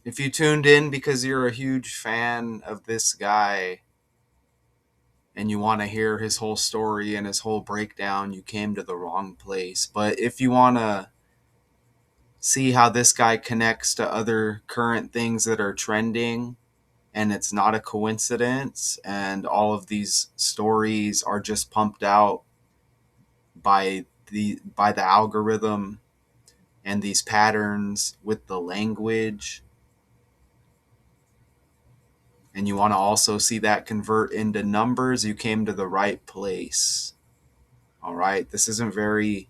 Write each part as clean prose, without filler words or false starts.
If you tuned in because you're a huge fan of this guy and you want to hear his whole story and his whole breakdown, you came to the wrong place. But if you want to see how this guy connects to other current things that are trending, and it's not a coincidence, and all of these stories are just pumped out by the algorithm, and these patterns with the language, and you want to also see that convert into numbers, you came to the right place. All right, this isn't very,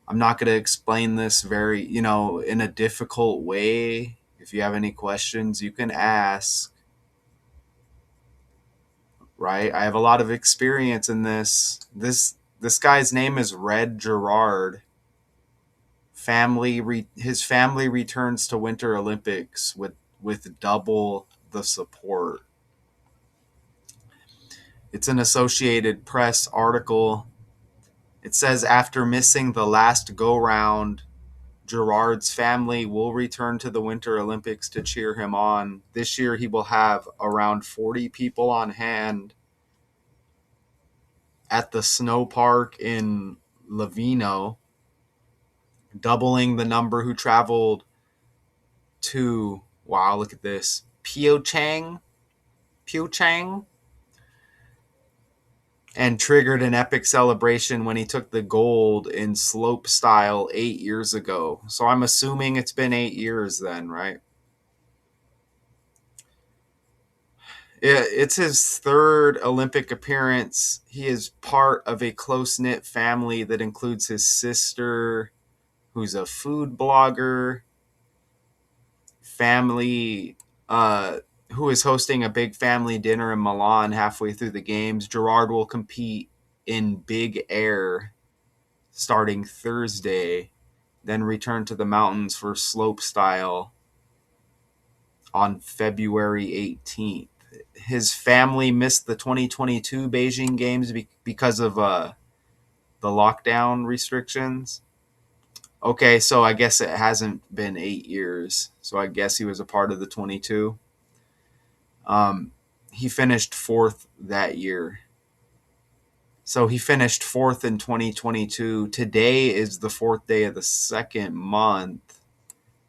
I'm not going to explain this very, in a difficult way. If you have any questions, you can ask. Right, I have a lot of experience in this guy's name is Red Gerard. His family returns to Winter Olympics with double the support. It's an Associated Press article. It says after missing the last go round, Gerard's family will return to the Winter Olympics to cheer him on. This year he will have around 40 people on hand at the snow park in LIVIGNO, doubling the number who traveled to, wow, look at this, Pyeongchang, and triggered an epic celebration when he took the gold in slope style 8 years ago. So I'm assuming it's been 8 years then, right? It's his third Olympic appearance. He is part of a close-knit family that includes his sister, who's a food blogger, family who is hosting a big family dinner in Milan halfway through the games. Gerard will compete in big air starting Thursday, then return to the mountains for slope style on February 18th. His family missed the 2022 Beijing Games because of the lockdown restrictions. Okay, so I guess it hasn't been 8 years. So I guess he was a part of the 22. He finished fourth that year. So he finished fourth in 2022. Today is the fourth day of the second month.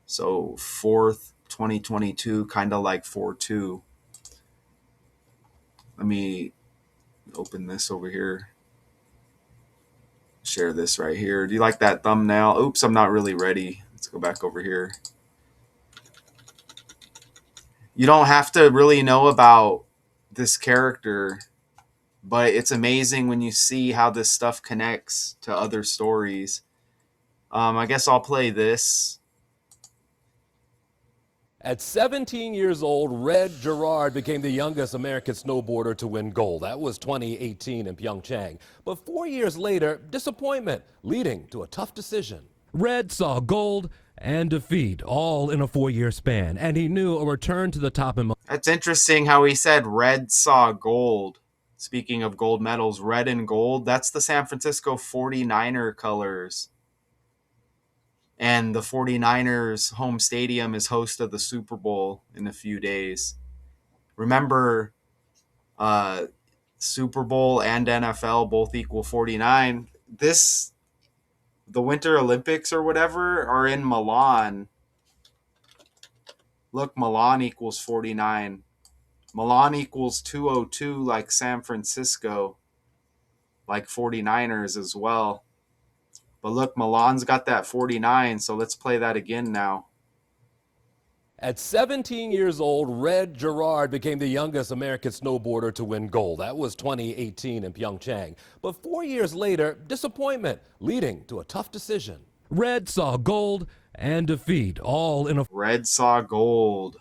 So fourth, 2022, kind of like 4-2. Let me open this over here. Share this right here. Do you like that thumbnail? Oops, I'm not really ready. Let's go back over here. You don't have to really know about this character, but it's amazing when you see how this stuff connects to other stories. I guess I'll play this. At 17 years old, Red Gerard became the youngest American snowboarder to win gold. That was 2018 in Pyeongchang. But 4 years later, disappointment, leading to a tough decision. Red saw gold and defeat all in a 4-year span, and he knew a return to the top in That's interesting how he said Red saw gold. Speaking of gold medals, red and gold, that's the San Francisco 49er colors. And the 49ers home stadium is host of the Super Bowl in a few days. Remember, Super Bowl and NFL both equal 49. The Winter Olympics or whatever are in Milan. Look, Milan equals 49. Milan equals 202 like San Francisco, like 49ers as well. But look, Milan's got that 49, so let's play that again now. At 17 years old, Red Gerard became the youngest American snowboarder to win gold. That was 2018 in Pyeongchang. But 4 years later, disappointment, leading to a tough decision. Red saw gold and defeat all in a Red saw gold.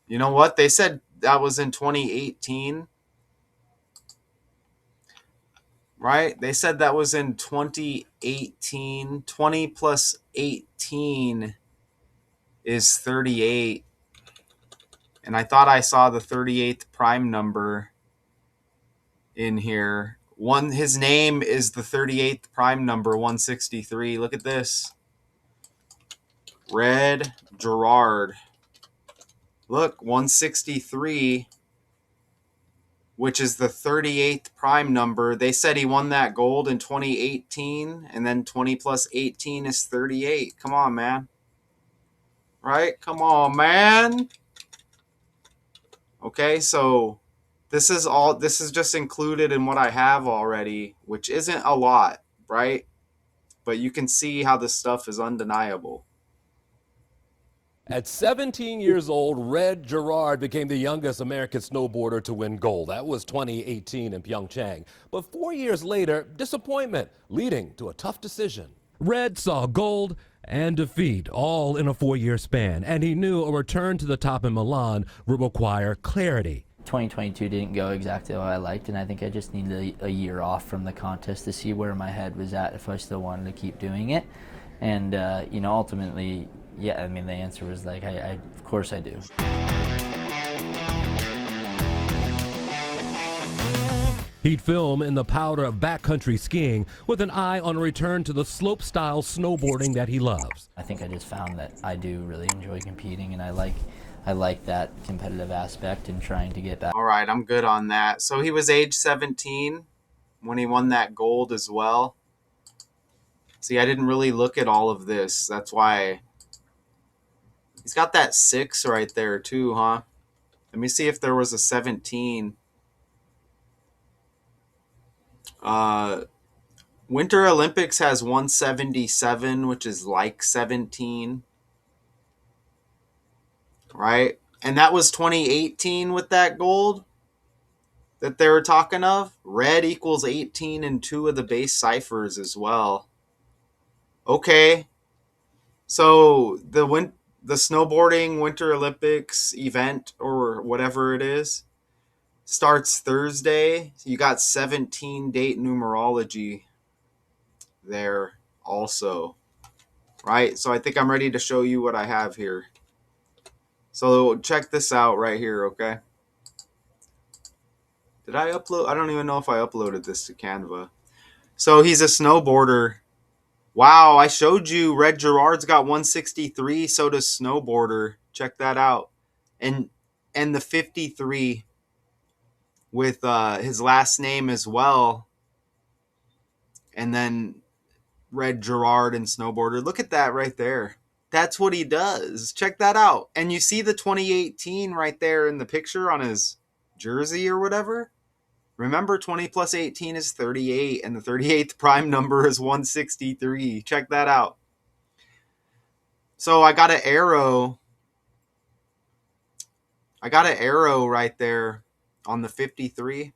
You know what? They said that was in 2018. Right? They said that was in 2018. 20 plus 18 is 38. And I thought I saw the 38th prime number in here. His name is the 38th prime number, 163. Look at this. Red Gerard. Look, 163, which is the 38th prime number. They said he won that gold in 2018, and then 20 plus 18 is 38. Come on, man. Right? Come on, man. Okay, so this is just included in what I have already, which isn't a lot, right? But you can see how this stuff is undeniable. At 17 years old, Red Gerard became the youngest American snowboarder to win gold. That was 2018 in Pyeongchang. But 4 years later, disappointment, leading to a tough decision. Red saw gold and defeat all in a 4-year span, and he knew a return to the top in Milan would require clarity. 2022 didn't go exactly how I liked, and I think I just needed a year off from the contest to see where my head was at, if I still wanted to keep doing it. And, ultimately, yeah, I mean, the answer was like, of course I do. He'd film in the powder of backcountry skiing with an eye on a return to the slope-style snowboarding that he loves. I think I just found that I do really enjoy competing, and I like that competitive aspect and trying to get back. All right, I'm good on that. So he was age 17 when he won that gold as well. See, I didn't really look at all of this. That's why he's got that 6 right there too, huh? Let me see if there was a 17. Winter Olympics has 177, which is like 17. Right? And that was 2018 with that gold that they were talking of. Red equals 18 in 2 of the base ciphers as well. Okay. So the snowboarding Winter Olympics event or whatever it is starts Thursday. You got 17 date numerology there also. Right? So I think I'm ready to show you what I have here. So check this out right here, okay? Did I upload? I don't even know if I uploaded this to Canva. So he's a snowboarder. Wow, I showed you Red Gerard's got 163, so does snowboarder. Check that out. And the 53 with his last name as well. And then Red Gerard and snowboarder. Look at that right there. That's what he does. Check that out. And you see the 2018 right there in the picture on his jersey or whatever? Remember, 20 plus 18 is 38, and the 38th prime number is 163. Check that out. So I got an arrow. Right there on the 53.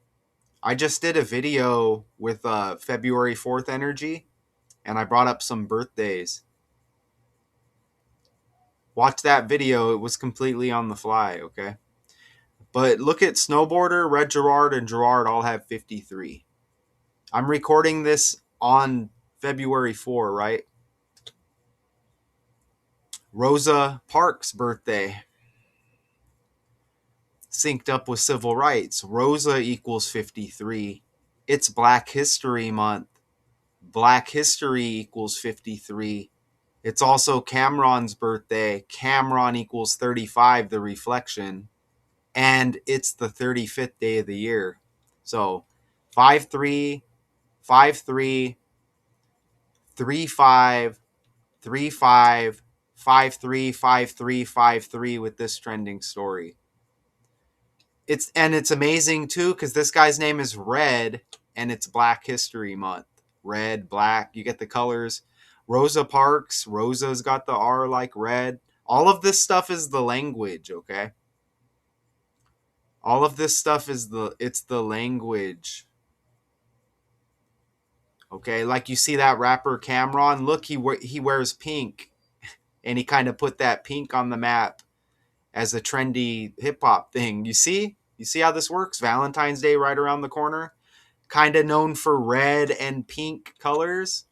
I just did a video with February 4th energy, and I brought up some birthdays. Watch that video. It was completely on the fly, okay? But look at snowboarder, Red Gerard, and Gerard all have 53. I'm recording this on February 4, right? Rosa Parks' birthday. Synced up with civil rights. Rosa equals 53. It's Black History Month. Black History equals 53. It's also Cameron's birthday. Cameron equals 35, the reflection. And it's the 35th day of the year. So 5-3, 5-3, 3-5, 3-5, 5-3, 5-3, 5-3 with this trending story. It's amazing too because this guy's name is Red and it's Black History Month. Red, black, you get the colors. Rosa Parks, Rosa's got the R like red. All of this stuff is the language, okay? All of this stuff is the language. Okay, like you see that rapper Cameron, look, he wears pink, and he kind of put that pink on the map as a trendy hip hop thing. You see how this works? Valentine's Day right around the corner, kind of known for red and pink colors.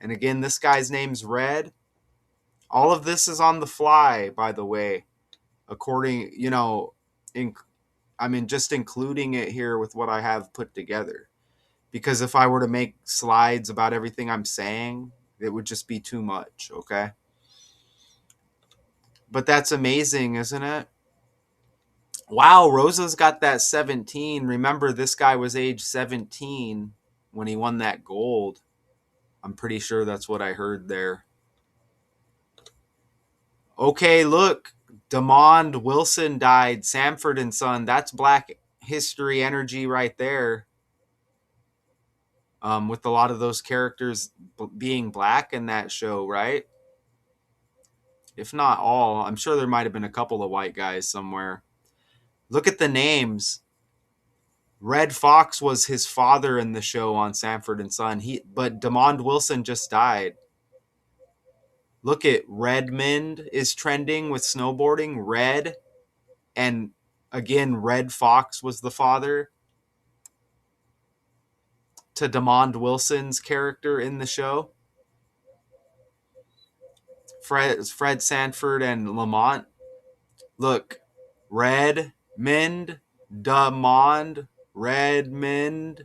And again, this guy's name's Red. All of this is on the fly, by the way, according, just including it here with what I have put together. Because if I were to make slides about everything I'm saying, it would just be too much, okay? But that's amazing, isn't it? Wow, Rosa's got that 17. Remember, this guy was age 17 when he won that gold. I'm pretty sure that's what I heard there. Okay, look, Demond Wilson died. Sanford and Son. That's Black history energy right there. With a lot of those characters being black in that show, right? If not all, I'm sure there might have been a couple of white guys somewhere. Look at the names. Red Fox was his father in the show on Sanford and Son. But Demond Wilson just died. Look at Redmond is trending with snowboarding. Red, and again, Red Fox was the father to Demond Wilson's character in the show. Fred Sanford and Lamont. Look, Redmond, Demond, Redmond,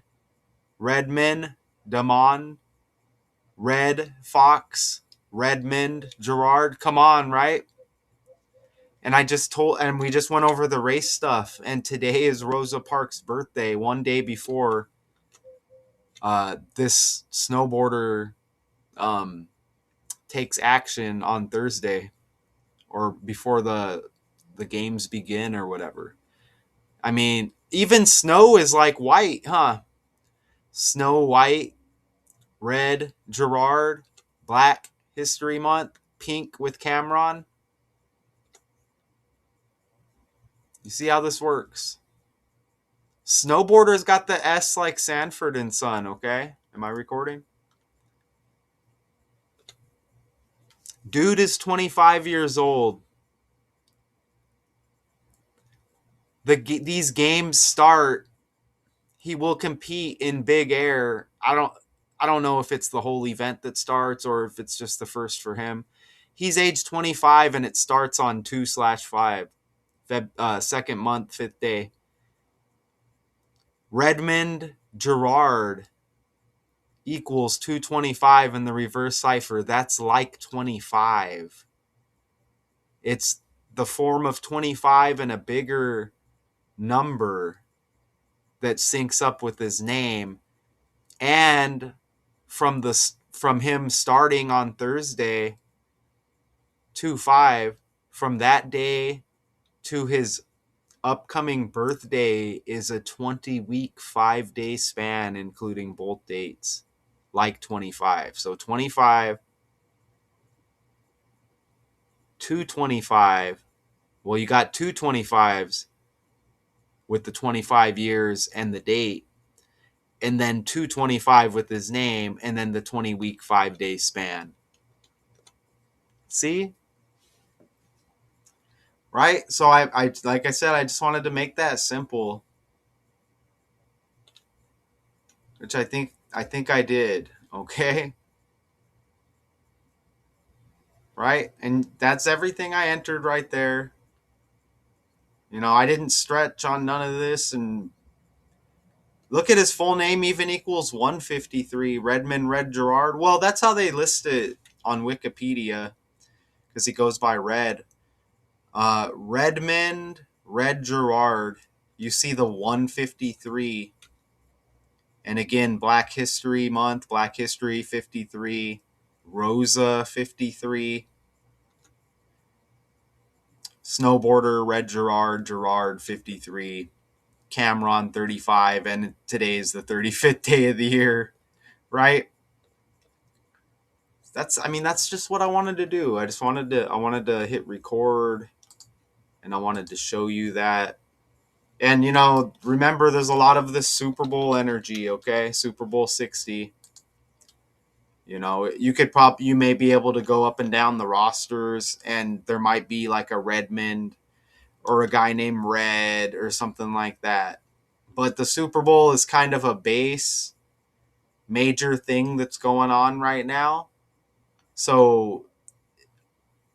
Demond, Red Fox, Redmond, Gerard. Come on, right? And we just went over the race stuff. And today is Rosa Parks' birthday, one day before this snowboarder takes action on Thursday, or before the games begin or whatever. I mean, even snow is like white, huh? Snow White, Red Gerard, Black History Month, pink with Cameron. You see how this works? Snowboarder's got the S like Sanford and Son, okay? Am I recording? Dude is 25 years old. These games start. He will compete in big air. I don't know if it's the whole event that starts or if it's just the first for him. He's age 25 and it starts on 2/5, second month, 5th day. Redmond Gerard equals 225 in the reverse cipher. That's like 25. It's the form of 25 and a bigger number that syncs up with his name. And from him starting on Thursday 2/5, from that day to his upcoming birthday is a 20-week 5-day span, including both dates, like 25. So 25 to 25. Well, you got two 25s with the 25 years and the date, and then 225 with his name, and then the 20-week 5-day span. See? Right? So I like I said, I just wanted to make that simple, which I think I did. Okay? Right? And that's everything I entered right there. You know, I didn't stretch on none of this. And look at his full name, even equals 153, Redmond Red Gerard. Well, that's how they list it on Wikipedia, because he goes by Red. Redmond Red Gerard. You see the 153. And again, Black History Month, Black History 53, Rosa 53, Snowboarder Red Gerard 53, Cameron 35, and today's the 35th day of the year, right? That's just what I wanted to do. I wanted to hit record, and I wanted to show you that. And remember, there's a lot of this Super Bowl energy, okay? Super Bowl 60. You may be able to go up and down the rosters, and there might be like a Redmond or a guy named Red or something like that. But the Super Bowl is kind of a base major thing that's going on right now. So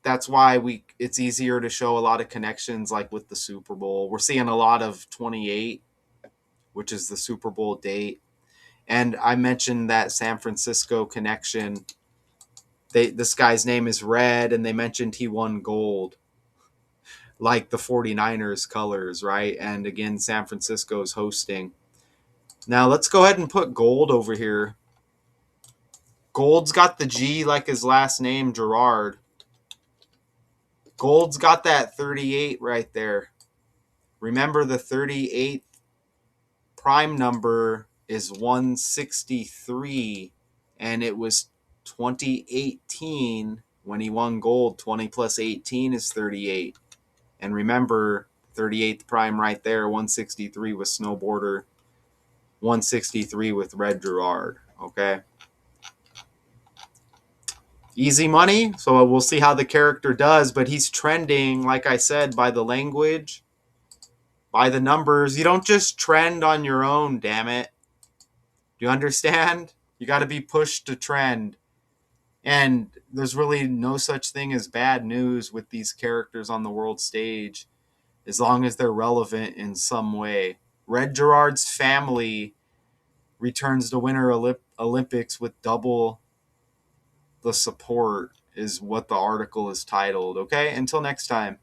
that's why it's easier to show a lot of connections, like with the Super Bowl. We're seeing a lot of 28, which is the Super Bowl date. And I mentioned that San Francisco connection. This guy's name is Red, and they mentioned he won gold. like the 49ers colors, right? And again, San Francisco's hosting. Now let's go ahead and put gold over here. Gold's got the G like his last name, Gerard. Gold's got that 38 right there. Remember, the 38th prime number is 163, and it was 2018 when he won gold. 20 plus 18 is 38. And remember, 38th prime right there, 163 with snowboarder, 163 with Red Gerard. Okay. Easy money. So we'll see how the character does, but he's trending, like I said, by the language, by the numbers. You don't just trend on your own, damn it. Do you understand? You got to be pushed to trend. And there's really no such thing as bad news with these characters on the world stage, as long as they're relevant in some way. Red Gerard's family returns to Winter Olympics with double the support, is what the article is titled. Okay, until next time.